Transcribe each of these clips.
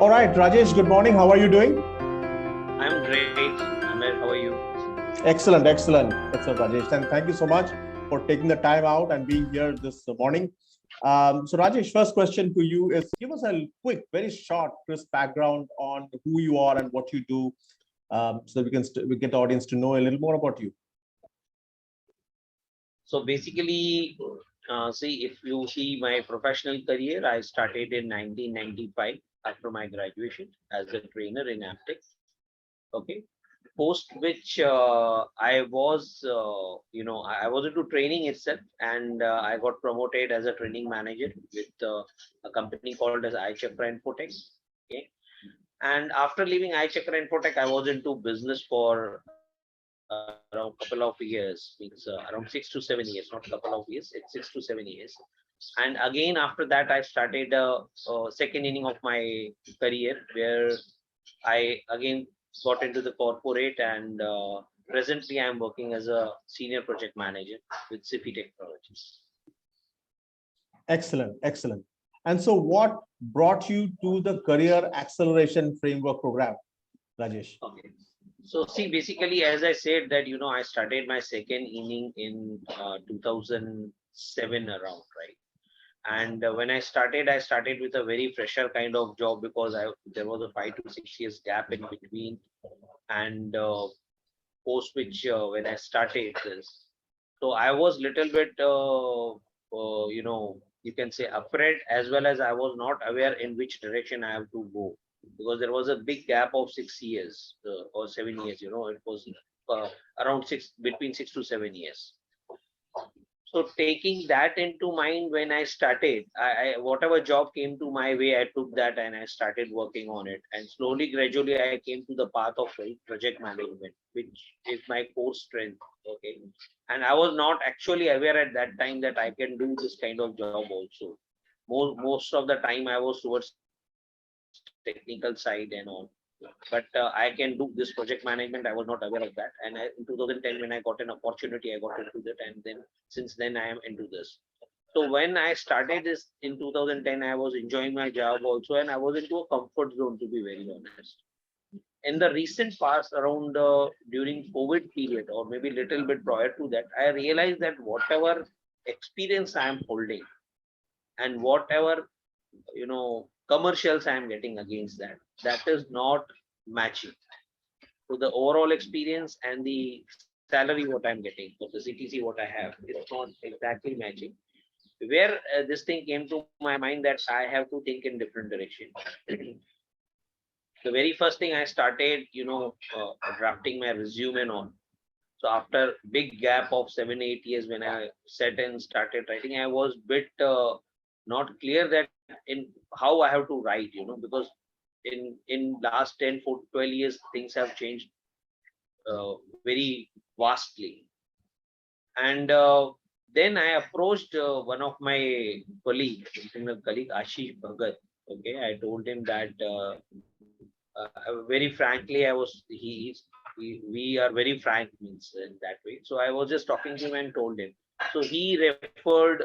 All right, Rajesh, good morning. How are you doing? I'm great. Ahmed, how are you? Excellent, Rajesh. And thank you so much for taking the time out and being here this morning. So, Rajesh, first question to you is give us a quick, very short, crisp background on who you are and what you do, so that we get the audience to know a little more about you. So basically, see, if you see my professional career, I started in 1995 after my graduation as a trainer in Aptex. Okay. Post which I was, I was into training itself, and I got promoted as a training manager with a company called as iChakra Infotech. Okay. And after leaving iChakra Infotech, I was into business for around a couple of years, means around 6 to 7 years, not a couple of years, it's 6 to 7 years. And again, after that, I started a second inning of my career where I again got into the corporate, and presently I'm working as a senior project manager with SIFI Technologies. Excellent. And so, what brought you to the Career Acceleration Framework program, Rajesh? Okay. So see, basically, as I said that, I started my second inning in 2007 around, right? And when I started with a very fresher kind of job because there was a 5 to 6 years gap in between, and post which when I started this, so I was little bit, you can say afraid, as well as I was not aware in which direction I have to go, because there was a big gap of 6 years or 7 years. It was uh, around between 6 to 7 years. So taking that into mind, when I started, I whatever job came to my way, I took that and I started working on it. And slowly, gradually, I came to the path of project management, which is my core strength. Okay, and I was not actually aware at that time that I can do this kind of job also. Most of the time, I was towards technical side and all. But I can do this project management. I was not aware of that. And in 2010, when I got an opportunity, I got into that. And then since then, I am into this. So when I started this in 2010, I was enjoying my job also, and I was into a comfort zone, to be very honest. In the recent past, around during COVID period, or maybe little bit prior to that, I realized that whatever experience I am holding and whatever commercials I am getting against that, that is not matching. So the overall experience and the salary what I'm getting for the CTC what I have is not exactly matching. Where this thing came to my mind that I have to think in different direction. The very first thing I started, drafting my resume and all. So after big gap of 7 8 years, when I sat and started writing, I was bit not clear that in how I have to write, because in last 12 years things have changed very vastly. And then I approached one of my colleague, internal colleague, Ashish Bhagat. Okay, I told him that very frankly, we are very frank, means in that way. So I was just talking to him and told him. So he referred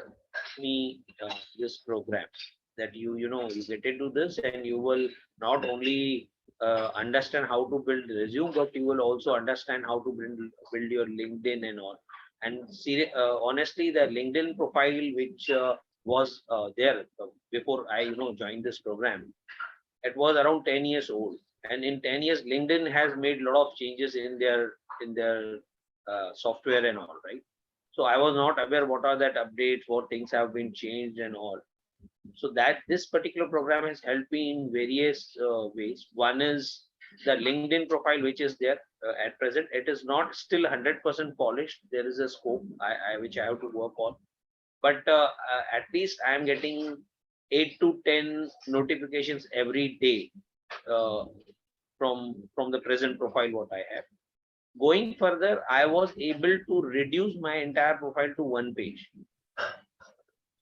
me this program, that you get into this and you will not only understand how to build resume, but you will also understand how to build your LinkedIn and all. And see, honestly, the LinkedIn profile which was there before I joined this program, it was around 10 years old. And in 10 years, LinkedIn has made a lot of changes in their software and all, right? So I was not aware what are that updates, what things have been changed and all. So that this particular program has helped me in various ways. One is the LinkedIn profile which is there at present. It is not still 100% polished. There is a scope which I have to work on, but at least I am getting 8 to 10 notifications every day uh, from the present profile what I have. Going further, I was able to reduce my entire profile to one page,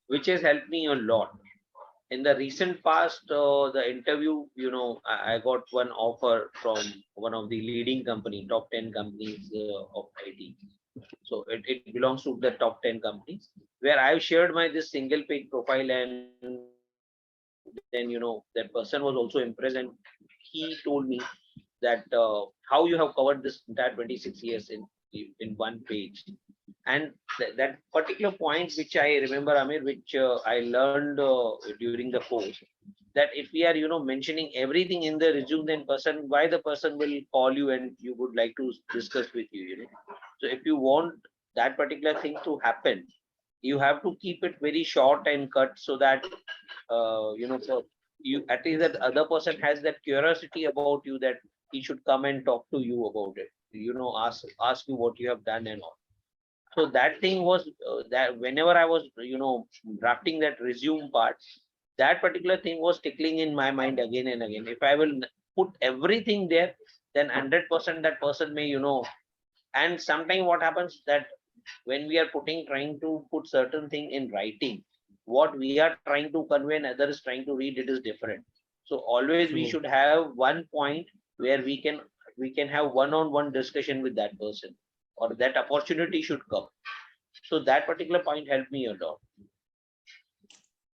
which has helped me a lot. In the recent past, the interview, I got one offer from one of the leading company, top 10 companies of IT. So it belongs to the top 10 companies, where I've shared my this single page profile, and then that person was also impressed, and he told me that how you have covered this entire 26 years in one page. And that particular point which I remember, Amir, which I learned during the course, that if we are mentioning everything in the resume, then why the person will call you and you would like to discuss with you. So if you want that particular thing to happen, you have to keep it very short and cut, so that so you, at least that other person has that curiosity about you, that he should come and talk to you about it, ask you what you have done and all. So that thing was that whenever I was drafting that resume part, that particular thing was tickling in my mind again and again. If I will put everything there, then 100% that person may and sometimes what happens, that when we are trying to put certain thing in writing, what we are trying to convey and other is trying to read, it is different. So always we True. should have one point where we can have one-on-one discussion with that person, or that opportunity should come. So that particular point helped me a lot.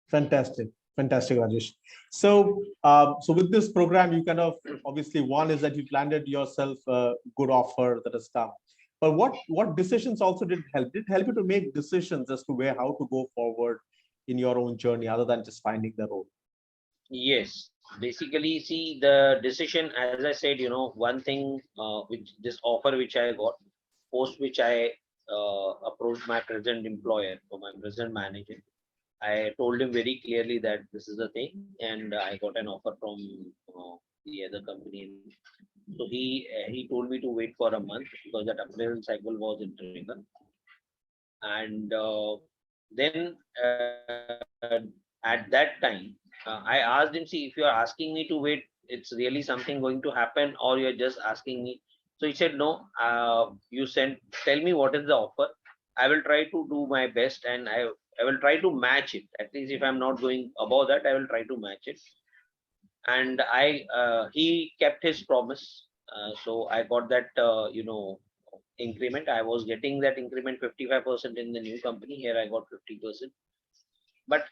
Fantastic, fantastic, Rajesh. So, so with this program, you kind of obviously, one is that you landed yourself a good offer that has come. But what decisions also did help? Did it help you to make decisions as to where how to go forward in your own journey, other than just finding the role? Yes, basically, see the decision, as I said, one thing which this offer which I got, post which I approached my present employer or my present manager. I told him very clearly that this is the thing, and I got an offer from the other company. So he told me to wait for a month because that appraisal cycle was in trigger. And then at that time, I asked him, see, if you are asking me to wait, it's really something going to happen, or you're just asking me. So he said, no, tell me what is the offer. I will try to do my best, and I will try to match it. At least if I'm not going above that, I will try to match it. And he kept his promise. So I got that, increment. I was getting that increment 55% in the new company. Here I got 50%. But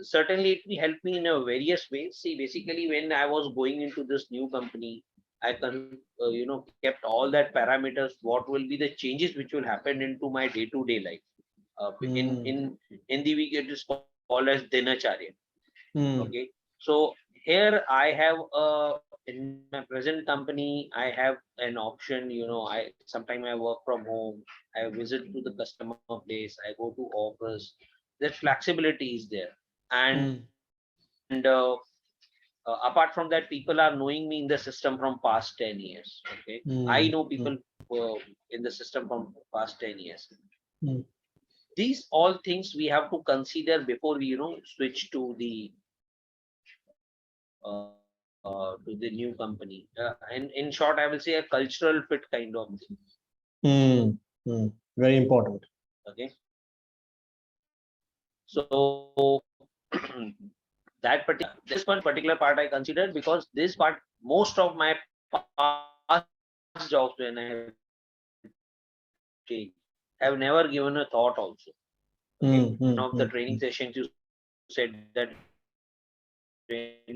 certainly it will help me in a various ways. See, basically when I was going into this new company, kept all that parameters. What will be the changes which will happen into my day-to-day life? In Mm, in the week, it is called as dinacharya. Okay, mm, so here I have in my present company, I have an option. I sometimes I work from home. I visit to the customer place. I go to office. That flexibility is there. And mm, apart from that, people are knowing me in the system from past 10 years. Okay, I know mm, people mm, in the system from past 10 years. mm. These all things we have to consider before we switch to the new company. In short, I will say a cultural fit kind of thing. Mm, mm. Very important. Okay, so that particular part I considered, because this part, most of my past jobs when I have changed have never given a thought also. Okay, one of the Mm, training mm, sessions mm, you mm. said that when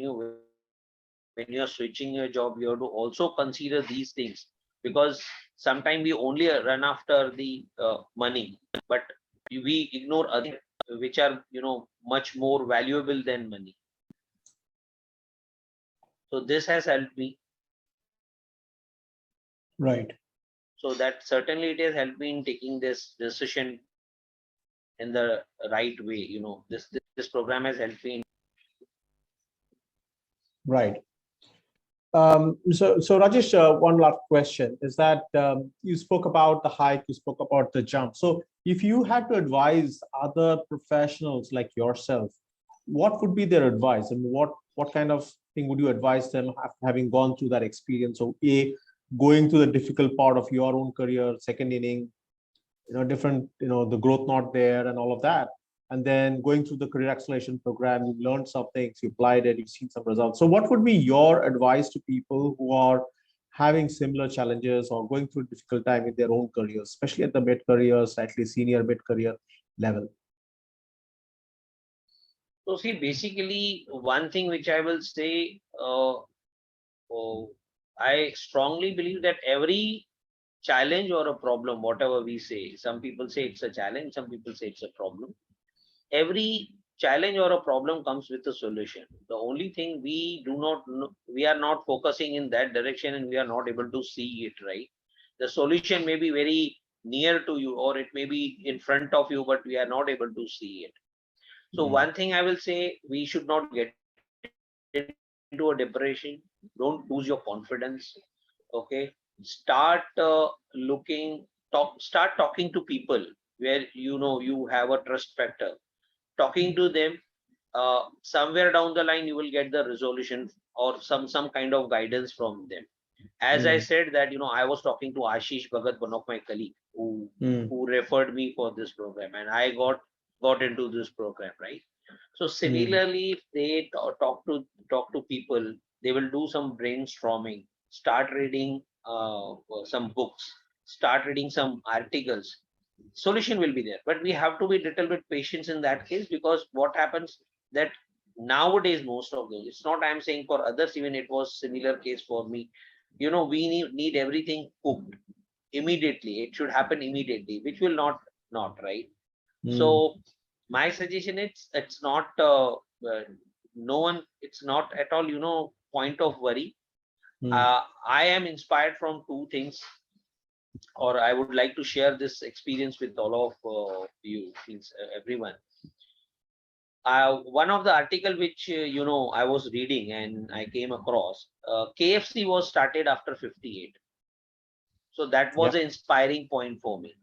you are switching your job, you have to also consider these things, because sometimes we only run after the money, but we ignore other things which are much more valuable than money. So this has helped me. Right. So that certainly it has helped me in taking this decision in the right way. This program has helped me. Right. So Rajesh, one last question is that you spoke about the hike, you spoke about the jump. So if you had to advise other professionals like yourself, what would be their advice, and what kind of thing would you advise them having gone through that experience of going through the difficult part of your own career, second inning, different, the growth not there and all of that. And then going through the career acceleration program, you learned some things, you applied it, you've seen some results. So what would be your advice to people who are having similar challenges or going through a difficult time in their own careers, especially at the mid career, slightly senior mid career level? So see, basically, one thing which I will say, I strongly believe that every challenge or a problem, whatever we say, some people say it's a challenge, some people say it's a problem. Every challenge or a problem comes with a solution. The only thing we do not know, we are not focusing in that direction and we are not able to see it, right? The solution may be very near to you or it may be in front of you, but we are not able to see it. So one thing I will say, we should not get into a depression. Don't lose your confidence. Okay. Start start talking to people where you have a trust factor. Talking to them, somewhere down the line you will get the resolution or some kind of guidance from them. As I said that I was talking to Ashish Bhagat, one of my colleague, who referred me for this program, and I got into this program, right? So similarly, if they talk to people, they will do some brainstorming, start reading some books, start reading some articles. Solution will be there, but we have to be little bit patient in that case, because what happens that nowadays most of those, it's not I'm saying for others, even it was similar case for me. We need everything cooked immediately. It should happen immediately, which will not, right? So my suggestion, it's not no one, it's not at all point of worry. I am inspired from two things, or I would like to share this experience with all of you, means everyone. One of the article which I was reading and I came across, KFC was started after 58. So that was an inspiring point for me.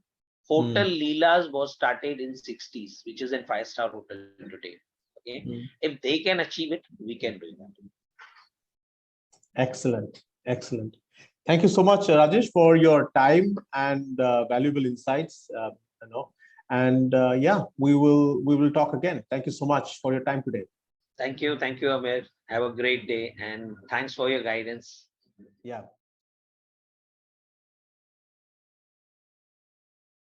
Hotel Leela's was started in 60s, which is a 5-star hotel today. Okay, if they can achieve it, we can do that. Excellent, excellent. Thank you so much, Rajesh, for your time and valuable insights. And yeah, we will talk again. Thank you so much for your time today. Thank you, Amir. Have a great day, and thanks for your guidance. Yeah.